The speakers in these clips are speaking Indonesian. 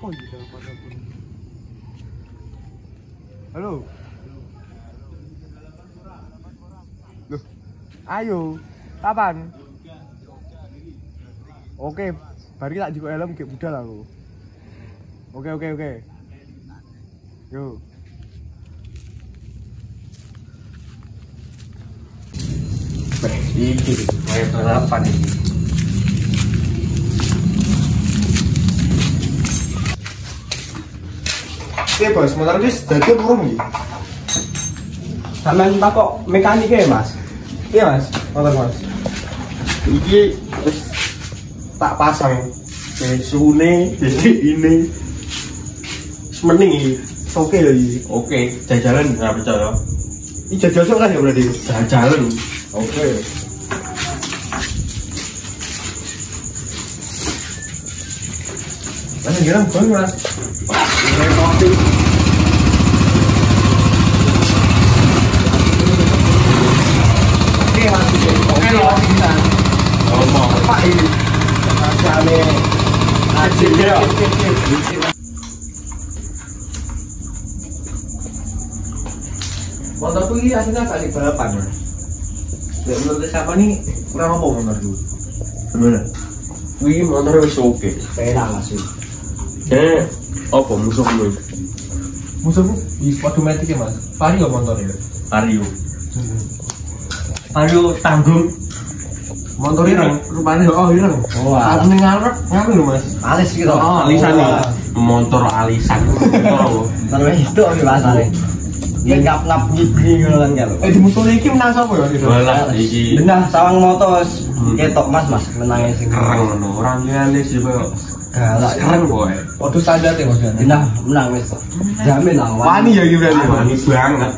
Apa gitu pada pun. Halo. Loh. Ayo. Kapan? Oke, bari tak jiko helm kayak budal aku. Oke. Yo. Iki kayak balapan ini. Oke bos, motor wis dadi burung iki. Sampeyan takok mekanike Mas. Iya mas, motor mas. Iki wis tak pasang suune jadi ini. Semening iki. Oke lho iki. Oke, jajalan enggak percaya. Ini jajal kan ya berarti. Jajalan. Oke. Mas girang kon mas. Ini kopi. Oke mas. Oke lho bisa. Ngomong. Pak ini. Rasane Acil ya. Motorku ini aslinya kali balapan mas. Ya menurut siapa nih kurang apa motor dulu? Bener. Wih motor wis oke. Enak mas. Eh, apa musuhmu? Musuhku di Spodomatic ya mas. Vario motornya. Vario. Vario tanggung. Motor ireng, rupanya oh ireng. Wah. Aku ngarep ngapain lho mas? Alis gitu. Oh, Alisan wah. nih. Motor alisan. Motor. Terus itu bahasane. Ya ngap-ngap gigi ngono kan kalau. Di musuh iki menang sapa ya gitu? Walah iki Benah sawang motos ketok Mas menangnya sing keren ngono. Orang liyane sih koyo galak. keren boy. Waduh standar ya mas. Benah menang wis. Jamin lah. Wani ya iki berarti. Wani banget.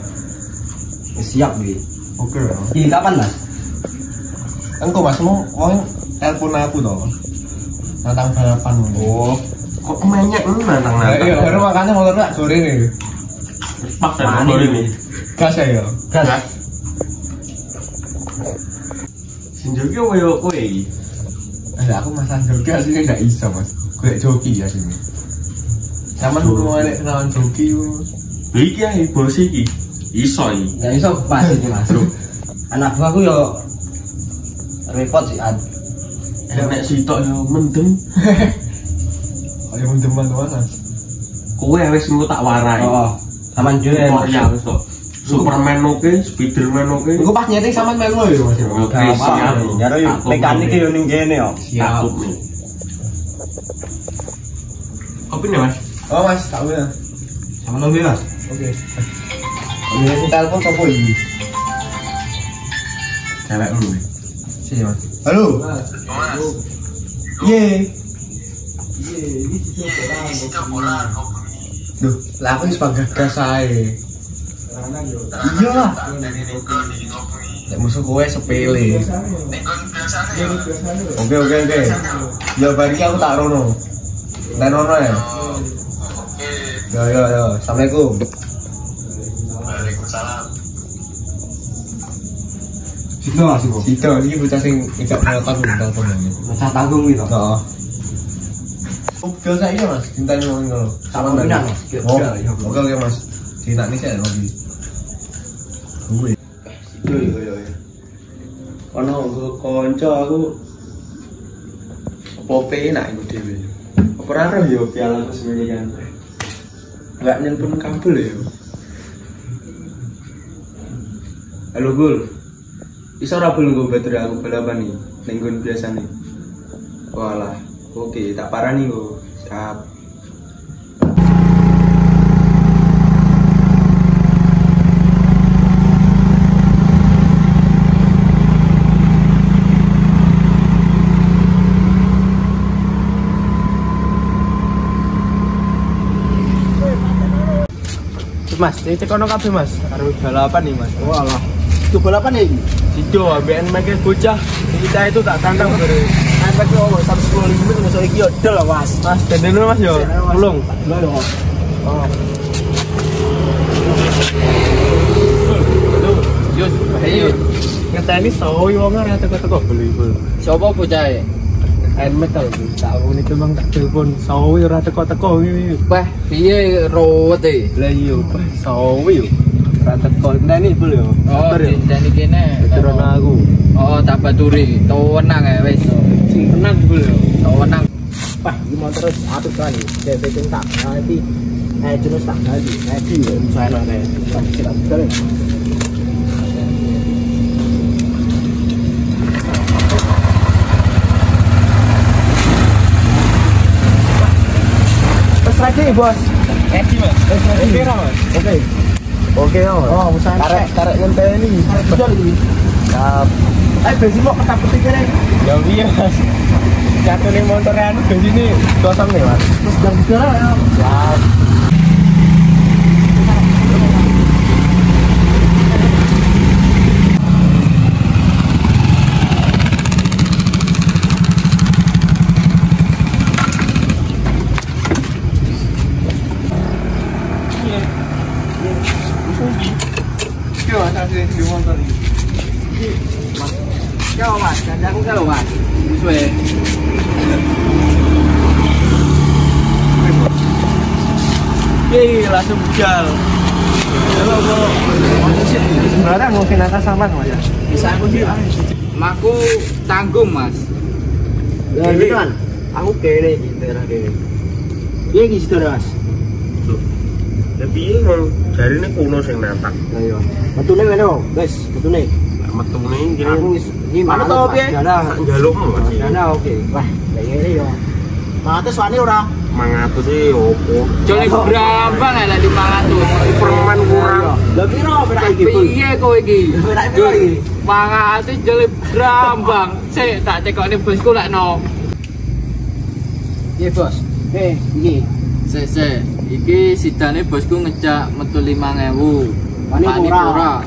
Siap iki. Oke ya. Iki kapan Mas? Engko mas mau telepon aku toh. Tentang balapan ngono. Oh, kok menyek nantang Iya, baru makanya motor tak sore nih. Pas dan motor ini. Gas ya. Gas. Sinjoki koyo kowe iki. Aku masalah joki aslinya nggak bisa mas. Gue joki ya sini. Zaman dulu ada kenalan joki. Iki ae bos iki. Iso iki. Ya iso pas iki Mas. Anak buahku yo repot sih ad. Nek sitok yo mendem. Ayo mendeman tuh mas. Kowe wis engko tak warai. Oh, aman dhewe. Ya wis kok. Superman oke, Spiderman oke. Gue pas nyeting sama melu ya mas. Oke, siap. Jare yo mekanik yo ning kene yo. Siap. Kopi nih mas. Oh mas, tahu ya. Sama nunggu Mas. Oke. Ini si telepon apa ini? Cewek lu. Sini mas. Halo. Ye. Duh, lah aku wis pagagas ae. Iya lah. Ya musuh kowe sepele. Oke. Ya bari aku tak rono. Tak rono ya. Ya. Assalamualaikum. Situ mas, Situ, ini bocah sing ikut motor telepon ini. Masa tanggung gitu. Heeh. Biasa iya mas, cinta ngomongin kalau Sama benar Mas. Oke mas, cinta nih saya lagi. Gue. Iya. Ono kanca aku apa penak iku dhewe. Apa ora roh yo piala resmi kan. Enggak nelpon kabel ya. Halo Gul. Iso ora bel nggo baterai aku balapan nih, ning nggon biasane. Walah, oke, tak parani kok. Siap. Mas, ini cek ono kabeh mas. Karo balapan nih mas. Walah. Itu balapan ya iki? Sido, ABN make bocah. Kita itu tak tantang dari. Sampai ke omong 110 menit masuk iki yo del mas. Mas, denden dulu mas yo. Tulung. Enggak dong. Oh. Ayo. Ngeteni soyo wong ora teko-teko beli. Sopo bocahe? Emet tau tahun itu bang tak telepon sawi ora teko-teko iki. Wah, piye ruwet e? Lah iya, sawi yo. Ora teko ndani bul yo. Oh, dene kene. Turun aku. Oh, tak baturi. Tenang ya wis. Sing tenang bul yo. Tenang. Wah, iki motor wis apik kali. Dek tak nanti jenis tak nanti. Nanti yo saya nang kita jalan. Lagi bos. Mas. Oke Mas. Oke. Oke Mas. Oh, usaha tarik ngenteni ini. Betul iki. Siap. Bensin mau ketap putih kene. Ya piye Mas. Jatune motoran bensin kosong nih Mas. Terus jam segala ya. Siap. Kau Mas, jangan aku kalau Mas. Suwe. Langsung bujal. Sebenarnya mungkin atas sampan Mas ya. Bisa aku sih. Maku tanggung Mas. Ya gitu kan. Aku kene iki daerah kene. Piye iki situ Mas? Tapi mau cari ini kuno sing natak. Ayo. Metune ngene kok, guys, metune. Metune gini. Aku iki mana to piye? Sak njalukmu Mas. Dana oke. Wah, kayak ngene yo. Mangatus wani ora? 500 sih opo. Jole berambang lah di 500. Permen kurang. Lah piro berak iki, Bul? Piye kowe iki? Berak piro iki? 500 jole berambang. Sik tak tekokne bosku lek no. Iya bos. Iki. Sik. Iki sidane bosku ngejak metu 5.000. Wani ora.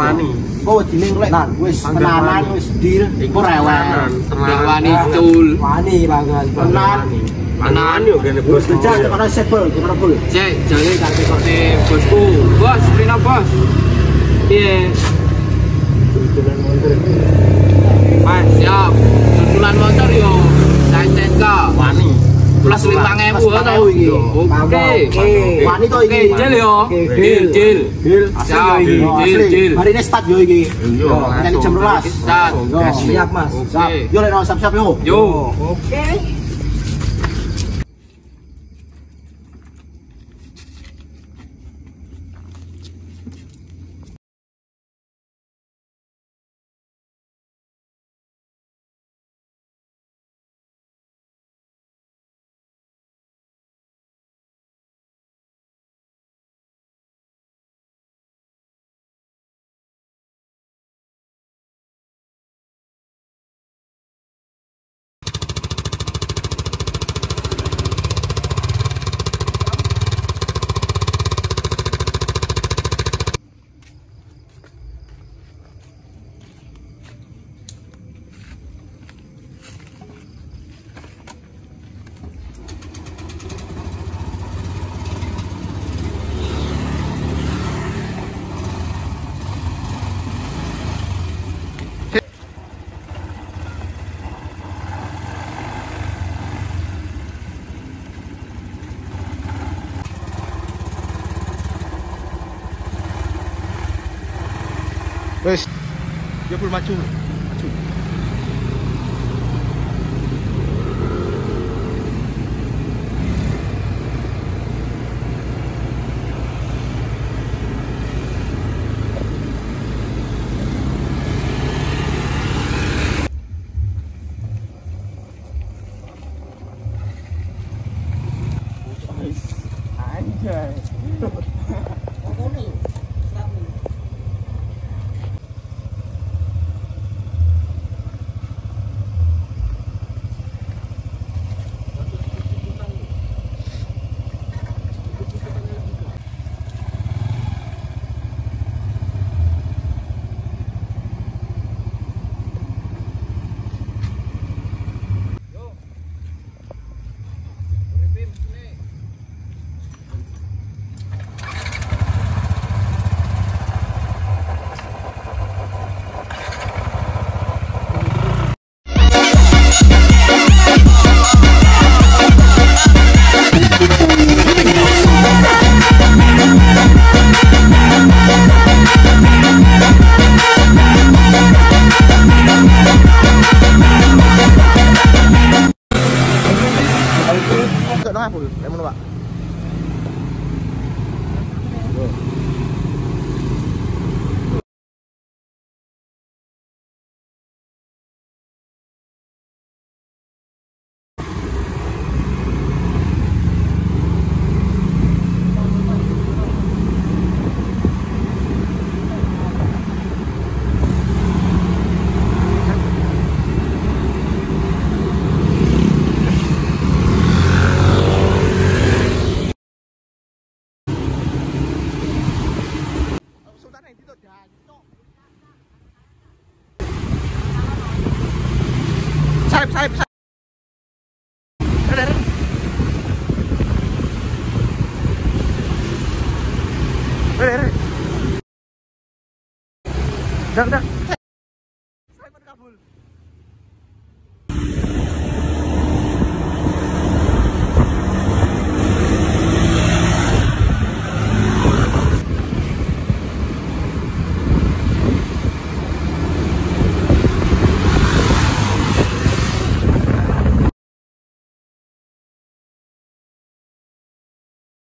Wani. Oh, dine lek wis tenanan wis deal. Iku Rewel. Wani cul. Wani banget. Tenan. Tenan yo kene bos. Jangan ana sebel, gimana Bul? Cek, jale tak tekokne bosku. Bos, pino bos? Piye? Mas, siap. Susulan motor yo. STNK. Wani. Plus 5.000 tau iki. Oke. Wani to iki. Deal yo. Deal. Deal. Siap. Deal. Hari ini start yo iki. Yo, Nanti jam 12. Start. Siap Mas. Siap. Yo lek siap-siap yo. Yo. Oke. Wes, dia pun maju. Anjay. tengah full, lemon Pak. Saip. Udah.